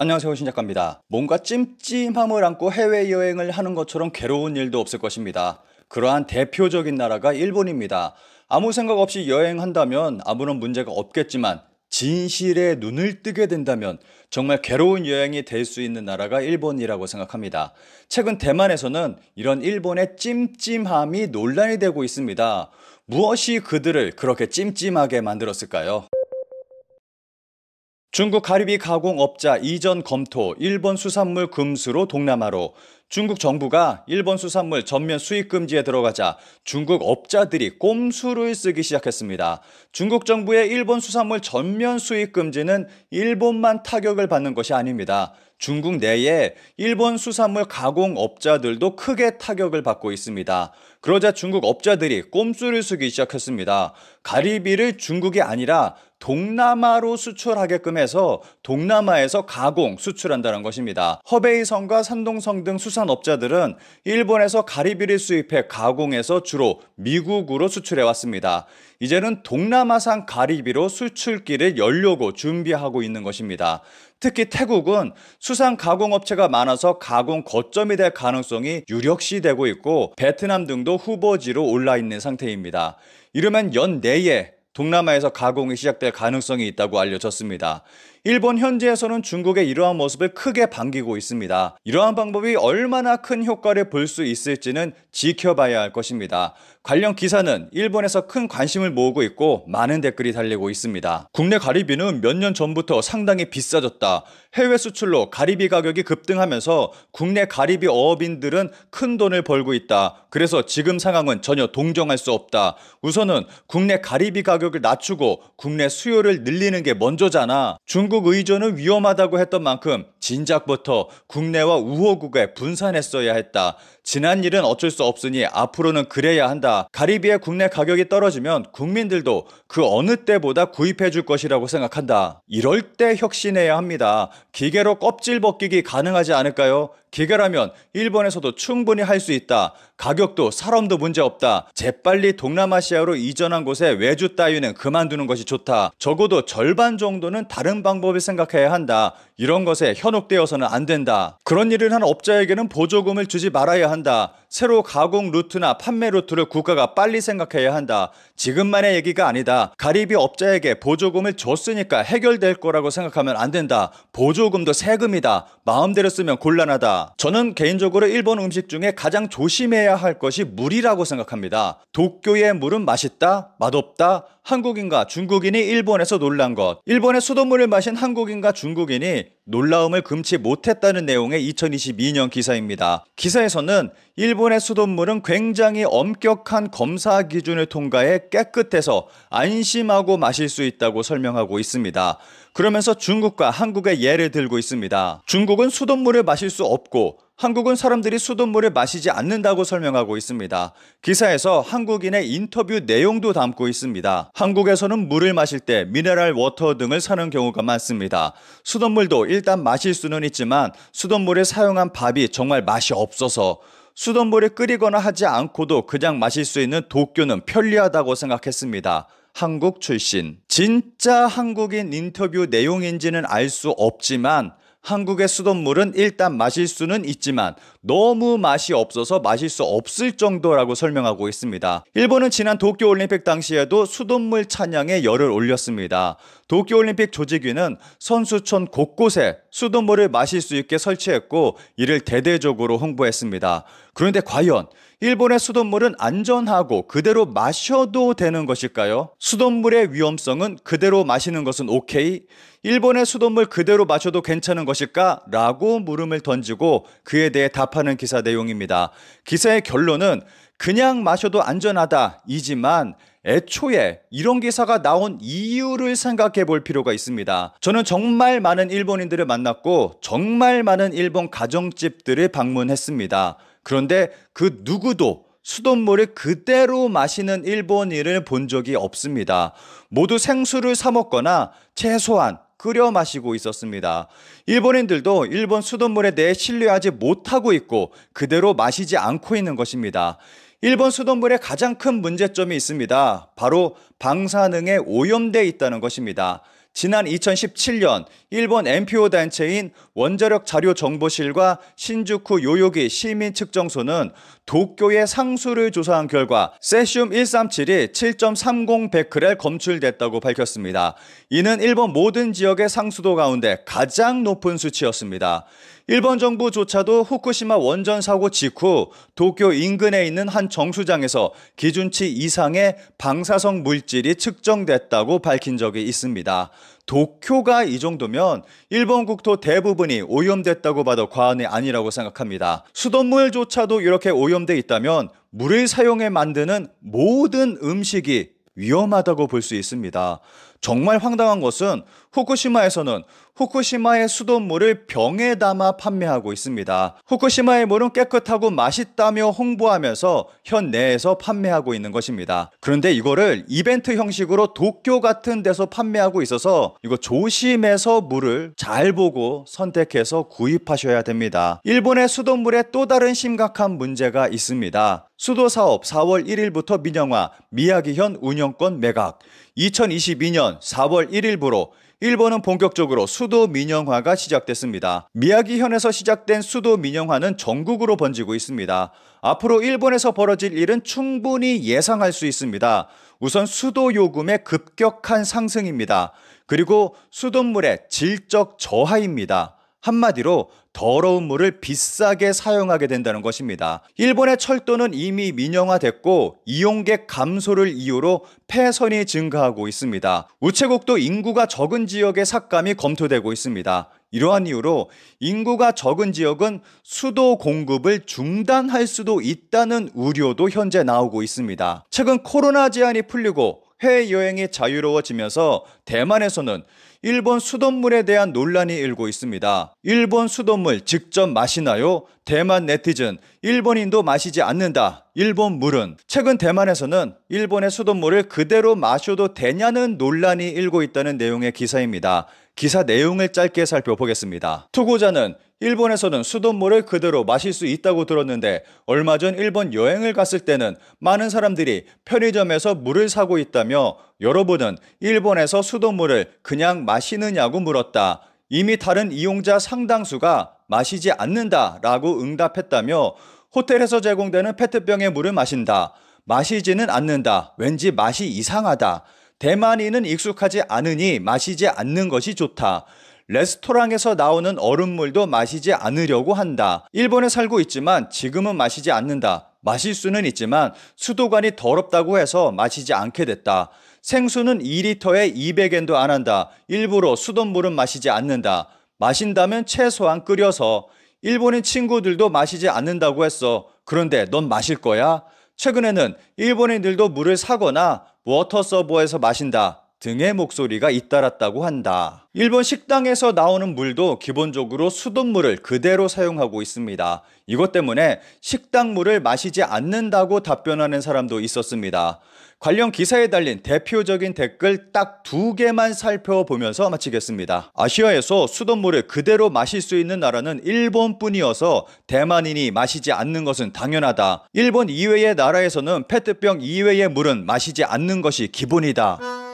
안녕하세요, 신작가입니다. 뭔가 찜찜함을 안고 해외여행을 하는 것처럼 괴로운 일도 없을 것입니다. 그러한 대표적인 나라가 일본입니다. 아무 생각 없이 여행한다면 아무런 문제가 없겠지만 진실에 눈을 뜨게 된다면 정말 괴로운 여행이 될 수 있는 나라가 일본이라고 생각합니다. 최근 대만에서는 이런 일본의 찜찜함이 논란이 되고 있습니다. 무엇이 그들을 그렇게 찜찜하게 만들었을까요? 중국 가리비 가공업자 이전 검토, 일본 수산물 금수로 동남아로. 중국 정부가 일본 수산물 전면 수입 금지에 들어가자 중국 업자들이 꼼수를 쓰기 시작했습니다. 중국 정부의 일본 수산물 전면 수입 금지는 일본만 타격을 받는 것이 아닙니다. 중국 내에 일본 수산물 가공업자들도 크게 타격을 받고 있습니다. 그러자 중국 업자들이 꼼수를 쓰기 시작했습니다. 가리비를 중국이 아니라 동남아로 수출하게끔 해서 동남아에서 가공, 수출한다는 것입니다. 허베이성과 산동성 등 수산업자들은 일본에서 가리비를 수입해 가공해서 주로 미국으로 수출해 왔습니다. 이제는 동남아산 가리비로 수출기를 열려고 준비하고 있는 것입니다. 특히 태국은 수산 가공업체가 많아서 가공 거점이 될 가능성이 유력시되고 있고 베트남 등도 후보지로 올라 있는 상태입니다. 이르면 연내에 동남아에서 가공이 시작될 가능성이 있다고 알려졌습니다. 일본 현지에서는 중국의 이러한 모습을 크게 반기고 있습니다. 이러한 방법이 얼마나 큰 효과를 볼 수 있을지는 지켜봐야 할 것입니다. 관련 기사는 일본에서 큰 관심을 모으고 있고 많은 댓글이 달리고 있습니다. 국내 가리비는 몇 년 전부터 상당히 비싸졌다. 해외 수출로 가리비 가격이 급등하면서 국내 가리비 어업인들은 큰 돈을 벌고 있다. 그래서 지금 상황은 전혀 동정할 수 없다. 우선은 국내 가리비 가격을 낮추고 국내 수요를 늘리는 게 먼저잖아. 중국 의존은 위험하다고 했던 만큼 진작부터 국내와 우호국에 분산했어야 했다. 지난 일은 어쩔 수 없으니 앞으로는 그래야 한다. 가리비의 국내 가격이 떨어지면 국민들도 그 어느 때보다 구입해 줄 것이라고 생각한다. 이럴 때 혁신해야 합니다. 기계로 껍질 벗기기 가능하지 않을까요? 기계라면 일본에서도 충분히 할 수 있다. 가격도 사람도 문제없다. 재빨리 동남아시아로 이전한 곳에 외주 따위는 그만두는 것이 좋다. 적어도 절반 정도는 다른 방법을 생각해야 한다. 이런 것에 현혹되어서는 안 된다. 그런 일을 한 업자에게는 보조금을 주지 말아야 한다. 새로 가공 루트나 판매 루트를 국가가 빨리 생각해야 한다. 지금만의 얘기가 아니다. 가리비 업자에게 보조금을 줬으니까 해결될 거라고 생각하면 안 된다. 보조금도 세금이다. 마음대로 쓰면 곤란하다. 저는 개인적으로 일본 음식 중에 가장 조심해야 할 것이 물이라고 생각합니다. 도쿄의 물은 맛있다, 맛없다, 한국인과 중국인이 일본에서 놀란 것. 일본의 수돗물을 마신 한국인과 중국인이 놀라움을 금치 못했다는 내용의 2022년 기사입니다. 기사에서는 일본의 수돗물은 굉장히 엄격한 검사 기준을 통과해 깨끗해서 안심하고 마실 수 있다고 설명하고 있습니다. 그러면서 중국과 한국의 예를 들고 있습니다. 중국은 수돗물을 마실 수 없고 한국은 사람들이 수돗물을 마시지 않는다고 설명하고 있습니다. 기사에서 한국인의 인터뷰 내용도 담고 있습니다. 한국에서는 물을 마실 때 미네랄 워터 등을 사는 경우가 많습니다. 수돗물도 일단 마실 수는 있지만 수돗물을 사용한 밥이 정말 맛이 없어서 수돗물을 끓이거나 하지 않고도 그냥 마실 수 있는 도쿄는 편리하다고 생각했습니다. 한국 출신. 진짜 한국인 인터뷰 내용인지는 알 수 없지만 한국의 수돗물은 일단 마실 수는 있지만 너무 맛이 없어서 마실 수 없을 정도라고 설명하고 있습니다. 일본은 지난 도쿄올림픽 당시에도 수돗물 찬양에 열을 올렸습니다. 도쿄올림픽 조직위는 선수촌 곳곳에 수돗물을 마실 수 있게 설치했고 이를 대대적으로 홍보했습니다. 그런데 과연 일본의 수돗물은 안전하고 그대로 마셔도 되는 것일까요? 수돗물의 위험성은 그대로 마시는 것은 오케이? 일본의 수돗물 그대로 마셔도 괜찮은 것일까? 라고 물음을 던지고 그에 대해 답하는 기사 내용입니다. 기사의 결론은 그냥 마셔도 안전하다 이지만 애초에 이런 기사가 나온 이유를 생각해 볼 필요가 있습니다. 저는 정말 많은 일본인들을 만났고 정말 많은 일본 가정집들을 방문했습니다. 그런데 그 누구도 수돗물을 그대로 마시는 일본인을 본 적이 없습니다. 모두 생수를 사 먹거나 최소한 끓여 마시고 있었습니다. 일본인들도 일본 수돗물에 대해 신뢰하지 못하고 있고 그대로 마시지 않고 있는 것입니다. 일본 수돗물에 가장 큰 문제점이 있습니다. 바로 방사능에 오염돼 있다는 것입니다. 지난 2017년 일본 NPO 단체인 원자력 자료 정보실과 신주쿠 요요기 시민 측정소는 도쿄의 상수를 조사한 결과 세슘 137이 7.30 베크렐 검출됐다고 밝혔습니다. 이는 일본 모든 지역의 상수도 가운데 가장 높은 수치였습니다. 일본 정부조차도 후쿠시마 원전 사고 직후 도쿄 인근에 있는 한 정수장에서 기준치 이상의 방사성 물질이 측정됐다고 밝힌 적이 있습니다. 도쿄가 이 정도면 일본 국토 대부분이 오염됐다고 봐도 과언이 아니라고 생각합니다. 수돗물조차도 이렇게 오염돼 있다면 물을 사용해 만드는 모든 음식이 위험하다고 볼 수 있습니다. 정말 황당한 것은 후쿠시마에서는 후쿠시마의 수돗물을 병에 담아 판매하고 있습니다. 후쿠시마의 물은 깨끗하고 맛있다며 홍보하면서 현내에서 판매하고 있는 것입니다. 그런데 이거를 이벤트 형식으로 도쿄 같은 데서 판매하고 있어서 이거 조심해서 물을 잘 보고 선택해서 구입하셔야 됩니다. 일본의 수돗물에 또 다른 심각한 문제가 있습니다. 수도사업 4월 1일부터 민영화, 미야기현 운영권 매각. 2022년 4월 1일부로 일본은 본격적으로 수도 민영화가 시작됐습니다. 미야기현에서 시작된 수도 민영화는 전국으로 번지고 있습니다. 앞으로 일본에서 벌어질 일은 충분히 예상할 수 있습니다. 우선 수도 요금의 급격한 상승입니다. 그리고 수돗물의 질적 저하입니다. 한마디로 더러운 물을 비싸게 사용하게 된다는 것입니다. 일본의 철도는 이미 민영화됐고 이용객 감소를 이유로 폐선이 증가하고 있습니다. 우체국도 인구가 적은 지역의 삭감이 검토되고 있습니다. 이러한 이유로 인구가 적은 지역은 수도 공급을 중단할 수도 있다는 우려도 현재 나오고 있습니다. 최근 코로나 제한이 풀리고 해외여행이 자유로워지면서 대만에서는 일본 수돗물에 대한 논란이 일고 있습니다. 일본 수돗물 직접 마시나요? 대만 네티즌, 일본인도 마시지 않는다. 일본 물은. 최근 대만에서는 일본의 수돗물을 그대로 마셔도 되냐는 논란이 일고 있다는 내용의 기사입니다. 기사 내용을 짧게 살펴보겠습니다. 투고자는 일본에서는 수돗물을 그대로 마실 수 있다고 들었는데 얼마 전 일본 여행을 갔을 때는 많은 사람들이 편의점에서 물을 사고 있다며 여러분은 일본에서 수돗물을 그냥 마시느냐고 물었다. 이미 다른 이용자 상당수가 마시지 않는다라고 응답했다며 호텔에서 제공되는 페트병의 물을 마신다. 마시지는 않는다. 왠지 맛이 이상하다. 대만인은 익숙하지 않으니 마시지 않는 것이 좋다. 레스토랑에서 나오는 얼음물도 마시지 않으려고 한다. 일본에 살고 있지만 지금은 마시지 않는다. 마실 수는 있지만 수도관이 더럽다고 해서 마시지 않게 됐다. 생수는 2리터에 200엔도 안 한다. 일부러 수돗물은 마시지 않는다. 마신다면 최소한 끓여서. 일본인 친구들도 마시지 않는다고 했어. 그런데 넌 마실 거야? 최근에는 일본인들도 물을 사거나 워터서버에서 마신다 등의 목소리가 잇따랐다고 한다. 일본 식당에서 나오는 물도 기본적으로 수돗물을 그대로 사용하고 있습니다. 이것 때문에 식당물을 마시지 않는다고 답변하는 사람도 있었습니다. 관련 기사에 달린 대표적인 댓글 딱 2개만 살펴보면서 마치겠습니다. 아시아에서 수돗물을 그대로 마실 수 있는 나라는 일본뿐이어서 대만인이 마시지 않는 것은 당연하다. 일본 이외의 나라에서는 페트병 이외의 물은 마시지 않는 것이 기본이다.